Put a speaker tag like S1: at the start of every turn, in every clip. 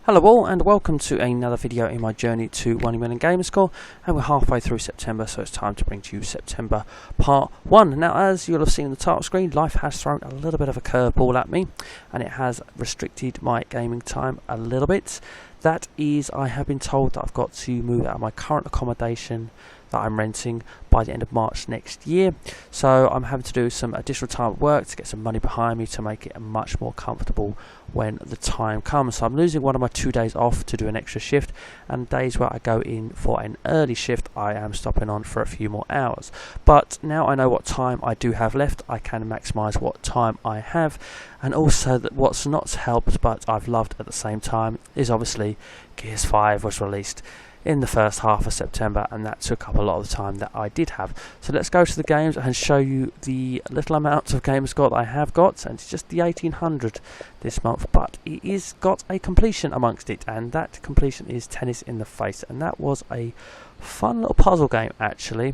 S1: Hello all and welcome to another video in my journey to 1 Million Gamerscore, and we're halfway through September, so it's time to bring to you September Part 1. Now, as you'll have seen on the title screen, life has thrown a little bit of a curveball at me and it has restricted my gaming time a little bit. That is, I have been told that I've got to move out of my current accommodation that I'm renting by the end of March next year, so I'm having to do some additional time at work to get some money behind me to make it much more comfortable when the time comes. So I'm losing one of my 2 days off to do an extra shift, and days where I go in for an early shift I am stopping on for a few more hours. But now I know what time I do have left, I can maximise what time I have. And also, that what's not helped but I've loved at the same time is obviously Gears 5 was released in the first half of September, and that took up a lot of the time that I did have. So let's go to the games and show you the little amount of Gamerscore that I have got, and it's just the 1800 this month, but it is got a completion amongst it, and that completion is Tennis in the Face, and that was a fun little puzzle game actually.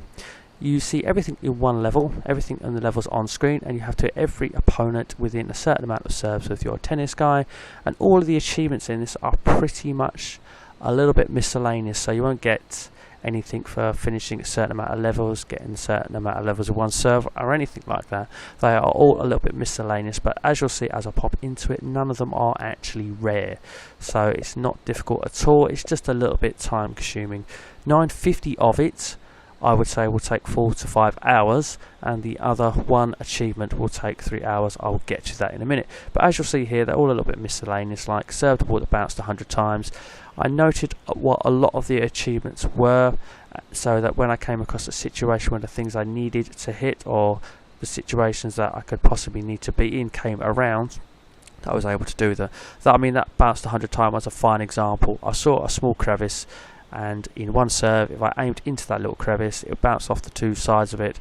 S1: You see everything in one level, everything in the levels on screen, and you have to hit every opponent within a certain amount of serves with your tennis guy, and all of the achievements in this are pretty much a little bit miscellaneous, so you won't get anything for finishing a certain amount of levels, getting a certain amount of levels of one serve, or anything like that. They are all a little bit miscellaneous, but as you'll see as I pop into it, none of them are actually rare, so it's not difficult at all. It's just a little bit time consuming. 950 of it I would say will take 4 to 5 hours, and the other one achievement will take 3 hours. I will get to that in a minute. But as you'll see here, they're all a little bit miscellaneous, like serve the ball that bounced 100 times. I noted what a lot of the achievements were, so that when I came across a situation where the things I needed to hit, or the situations that I could possibly need to be in came around, I was able to do that. I mean, that bounced 100 times was a fine example. I saw a small crevice, and in one serve, if I aimed into that little crevice, it would bounce off the two sides of it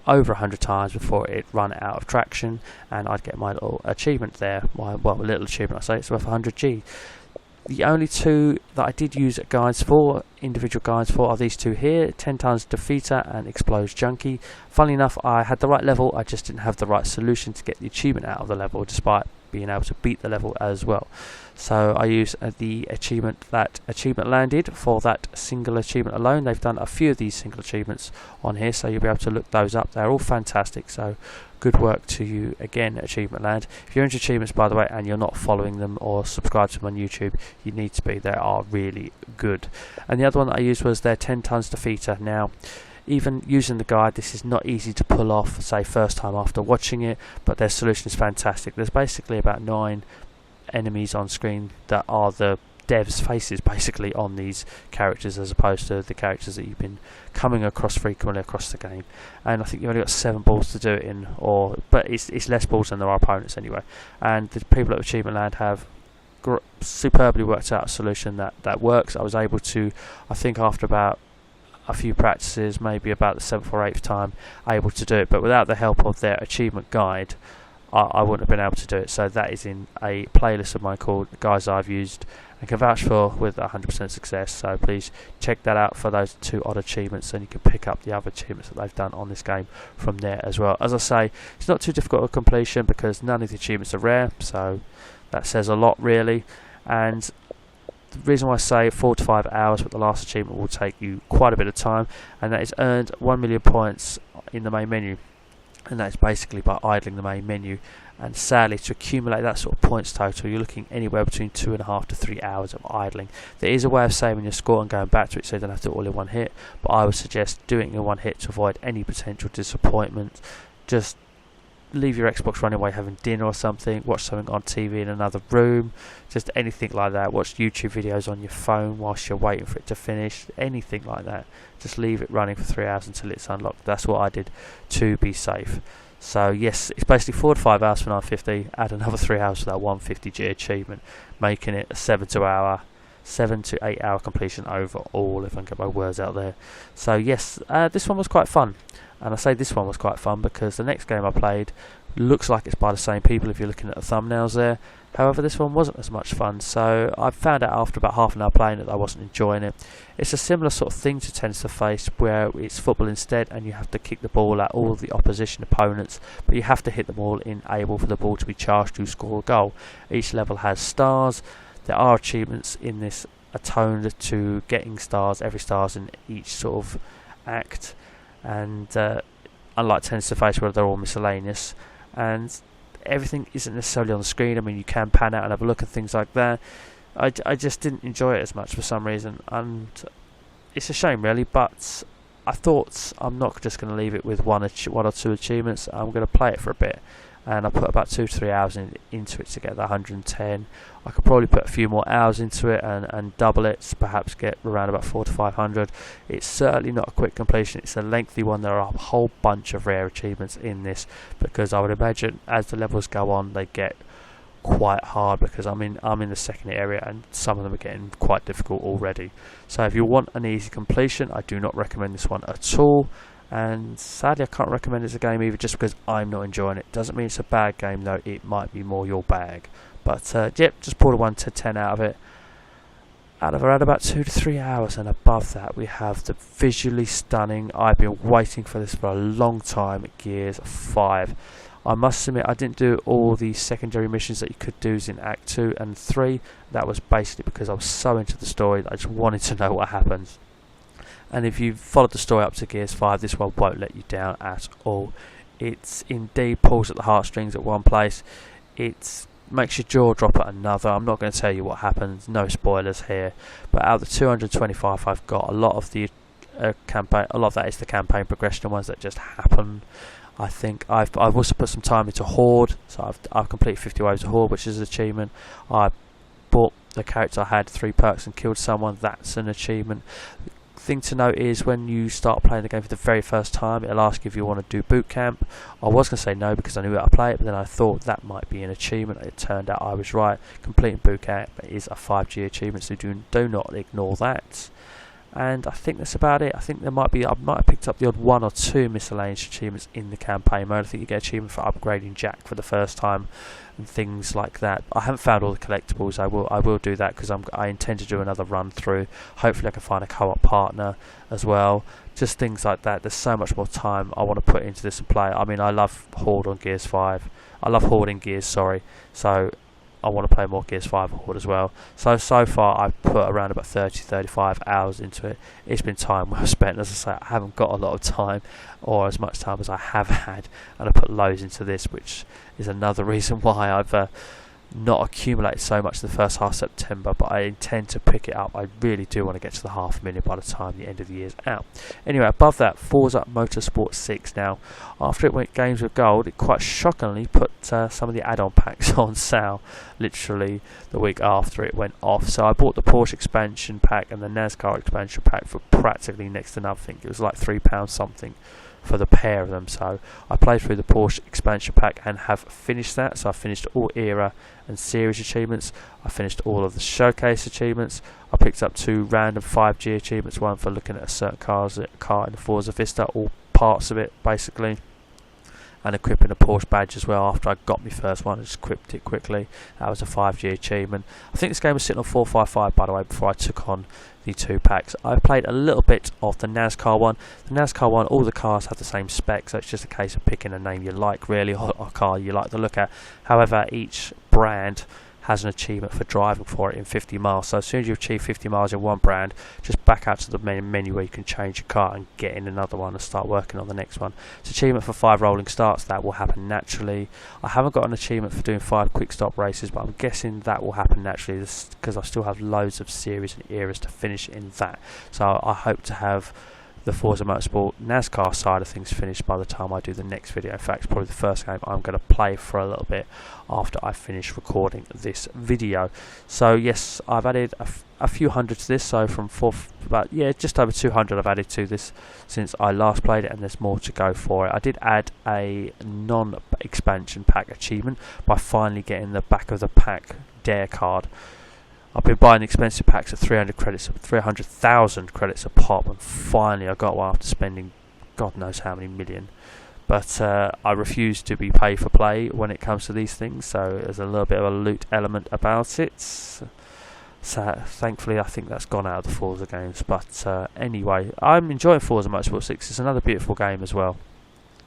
S1: over 100 times before it run out of traction, and I'd get my little achievement there. My little achievement, I say, it's worth 100G. The only two that I did use guides for, individual guides for, are these two here, 10 times Defeater and Explodes Junkie. Funnily enough, I had the right level, I just didn't have the right solution to get the achievement out of the level, despite being able to beat the level as well. So I used the achievement that achievement landed for that single achievement alone. They've done a few of these single achievements on here, so you'll be able to look those up. They're all fantastic, so good work to you again, Achievement Land. If you're into achievements, by the way, and you're not following them or subscribed to them on YouTube, you need to be. They are really good. And the other one that I used was their 10 tons Defeater. Now, even using the guide, this is not easy to pull off, say, first time after watching it, but their solution is fantastic. There's basically about 9 enemies on screen that are the devs' faces basically on these characters, as opposed to the characters that you've been coming across frequently across the game. And I think you've only got 7 balls to do it in, but it's less balls than there are opponents anyway. And the people at Achievement Land have superbly worked out a solution that works. I was able to, I think after about a few practices, maybe about the 7th or 8th time, able to do it, but without the help of their achievement guide, I wouldn't have been able to do it. So that is in a playlist of mine called Guys I've Used and can vouch for with 100% success, so please check that out for those 2 odd achievements, and you can pick up the other achievements that they've done on this game from there as well. As I say, it's not too difficult of completion because none of the achievements are rare, so that says a lot really. And the reason why I say 4 to 5 hours, but the last achievement will take you quite a bit of time, and that is earned 1 million points in the main menu, and that is basically by idling the main menu. And sadly, to accumulate that sort of points total, you're looking anywhere between 2.5 to 3 hours of idling. There is a way of saving your score and going back to it, so you don't have to do it all in one hit, but I would suggest doing it in one hit to avoid any potential disappointment. Just leave your Xbox running while you're having dinner or something, watch something on TV in another room, just anything like that. Watch YouTube videos on your phone whilst you're waiting for it to finish, anything like that. Just leave it running for 3 hours until it's unlocked. That's what I did to be safe. So yes, it's basically 4 to 5 hours for 950, add another 3 hours for that 150G achievement, making it a 7 to 8 hour completion overall, if I can get my words out there. So yes, this one was quite fun. And I say this one was quite fun because the next game I played looks like it's by the same people if you're looking at the thumbnails there. However, this one wasn't as much fun, so I found out after about half an hour playing it that I wasn't enjoying it. It's a similar sort of thing to Tennis in the Face, where it's football instead, and you have to kick the ball at all the opposition opponents, but you have to hit them all in able for the ball to be charged to score a goal. Each level has stars. There are achievements in this attuned to getting stars. Every star's in each sort of act, and unlike Tennis to Face where they're all miscellaneous, and everything isn't necessarily on the screen. I mean, you can pan out and have a look at things like that. I just didn't enjoy it as much for some reason, and it's a shame really, but I thought I'm not just going to leave it with one or two achievements. I'm going to play it for a bit, and I put about 2 to 3 hours into it to get the 110. I could probably put a few more hours into it and double it, perhaps get around about 400 to 500. It's certainly not a quick completion. It's a lengthy one. There are a whole bunch of rare achievements in this, because I would imagine as the levels go on they get quite hard, because I'm in the second area and some of them are getting quite difficult already. So if you want an easy completion, I do not recommend this one at all, and sadly I can't recommend it as a game either, just because I'm not enjoying it. Doesn't mean it's a bad game though, it might be more your bag. But yep, just pulled a 1 to 10 out of it, out of around about 2 to 3 hours. And above that we have the visually stunning, I've been waiting for this for a long time, Gears 5. I must admit I didn't do all the secondary missions that you could do in Act 2 and 3. That was basically because I was so into the story that I just wanted to know what happens. And if you followed the story up to Gears 5, this one won't let you down at all. It's indeed pulls at the heartstrings at one place. It makes your jaw drop at another. I'm not going to tell you what happens, no spoilers here. But out of the 225 I've got, a lot of the campaign, a lot of that is the campaign progression ones that just happen. I think I've also put some time into Horde, so I've completed 50 waves of Horde, which is an achievement. I bought the character, I had 3 perks and killed someone. That's an achievement. Thing to note is when you start playing the game for the very first time, it'll ask if you want to do boot camp. I was going to say no because I knew how to play it, but then I thought that might be an achievement. It turned out I was right. Completing boot camp is a 5G achievement, so do not ignore that. And I think that's about it. I think I might have picked up the odd 1 or 2 miscellaneous achievements in the campaign mode. I think you get achievement for upgrading Jack for the first time and things like that. I haven't found all the collectibles. I will do that because I intend to do another run through. Hopefully I can find a co-op partner as well. Just things like that. There's so much more time I want to put into this and play. I mean, I love Horde on Gears 5. I love Horde in Gears, sorry. So I want to play more Gears 5 Horde as well. So far I've put around about 30-35 hours into it. It's been time well spent. As I say, I haven't got a lot of time, or as much time as I have had, and I put loads into this, which is another reason why I've not accumulated so much in the first half of September, but I intend to pick it up. I really do want to get to the 500,000 by the time the end of the year's out. Anyway, above that, Forza Motorsport 6. Now, after it went Games with Gold, it quite shockingly put some of the add-on packs on sale, literally the week after it went off. So I bought the Porsche expansion pack and the NASCAR expansion pack for practically next to nothing. It was like £3 something for the pair of them. So I played through the Porsche expansion pack and have finished that. So I finished all era and series achievements. I finished all of the showcase achievements. I picked up 2 random 5G achievements, one for looking at a certain car in the Forza Vista, all parts of it basically, and equipping a Porsche badge as well. After I got my first one, I just equipped it quickly. That was a 5G achievement. I think this game was sitting on 455 by the way before I took on the 2 packs. I played a little bit of the NASCAR one. The NASCAR one, all the cars have the same spec, so it's just a case of picking a name you like really, or a car you like to look at. However, each brand has an achievement for driving for it in 50 miles. So as soon as you achieve 50 miles in one brand, just back out to the main menu where you can change your car and get in another one and start working on the next one. It's achievement for 5 rolling starts. That will happen naturally. I haven't got an achievement for doing 5 quick stop races, but I'm guessing that will happen naturally because I still have loads of series and eras to finish in that. So I hope to have the Forza Motorsport NASCAR side of things finished by the time I do the next video. In fact, it's probably the first game I'm going to play for a little bit after I finish recording this video. So yes, I've added a few hundred to this, so from just over 200 I've added to this since I last played it, and there's more to go for it. I did add a non-expansion pack achievement by finally getting the back of the pack dare card. I've been buying expensive packs at 300,000 credits a pop, and finally I got one after spending God knows how many million. But I refuse to be pay for play when it comes to these things, so there's a little bit of a loot element about it. So thankfully I think that's gone out of the Forza games. But anyway, I'm enjoying Forza Motorsport 6. It's another beautiful game as well.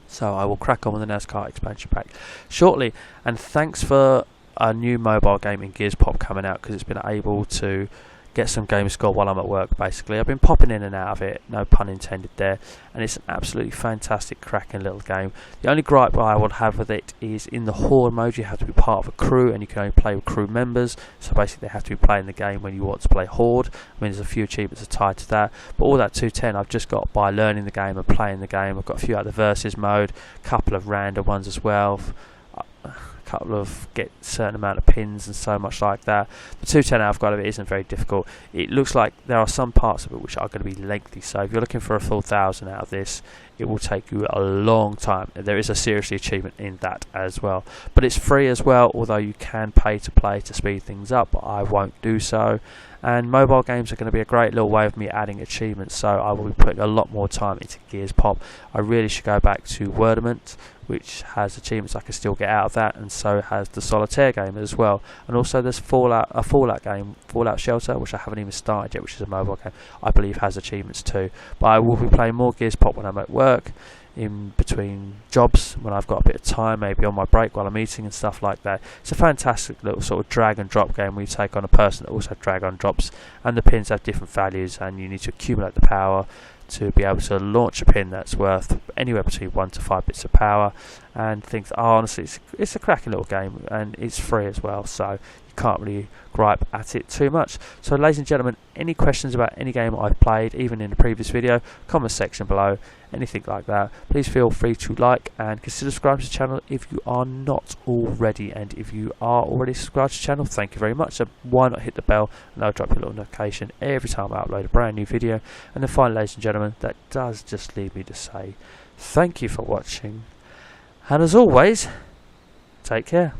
S1: So I will crack on with the NASCAR expansion pack shortly. And thanks for a new mobile game in Gears Pop coming out, because it's been able to get some game score while I'm at work. Basically, I've been popping in and out of it, no pun intended there, and it's an absolutely fantastic, cracking little game. The only gripe I would have with it is in the horde mode you have to be part of a crew, and you can only play with crew members, so basically they have to be playing the game when you want to play horde. I mean, there's a few achievements are tied to that, but all that 210 I've just got by learning the game and playing the game. I've got a few out of the versus mode, a couple of random ones as well, couple of get certain amount of pins and so much like that. The 210 I've got of it isn't very difficult. It looks like there are some parts of it which are going to be lengthy, so if you're looking for a full 1000 out of this, it will take you a long time. There is a seriously achievement in that as well, but it's free as well, although you can pay to play to speed things up, but I won't do so. And mobile games are going to be a great little way of me adding achievements, so I will be putting a lot more time into Gears Pop. I really should go back to Wordament, which has achievements I can still get out of that, and so has the Solitaire game as well. And also there's a Fallout game, Fallout Shelter, which I haven't even started yet, which is a mobile game, I believe has achievements too. But I will be playing more Gears Pop when I'm at work, in between jobs, when I've got a bit of time, maybe on my break while I'm eating and stuff like that. It's a fantastic little sort of drag and drop game where you take on a person that also drag on drops, and the pins have different values, and you need to accumulate the power to be able to launch a pin that's worth anywhere between 1 to 5 bits of power. And think that, honestly, it's a cracking little game, and it's free as well, so you can't really gripe at it too much. So ladies and gentlemen, any questions about any game I've played, even in the previous video, comment section below, anything like that, please feel free to like and consider subscribing to the channel if you are not already. And if you are already subscribed to the channel, thank you very much. So why not hit the bell, and I'll drop you a little notification every time I upload a brand new video. And then finally, ladies and gentlemen, that does just leave me to say thank you for watching, and as always, take care.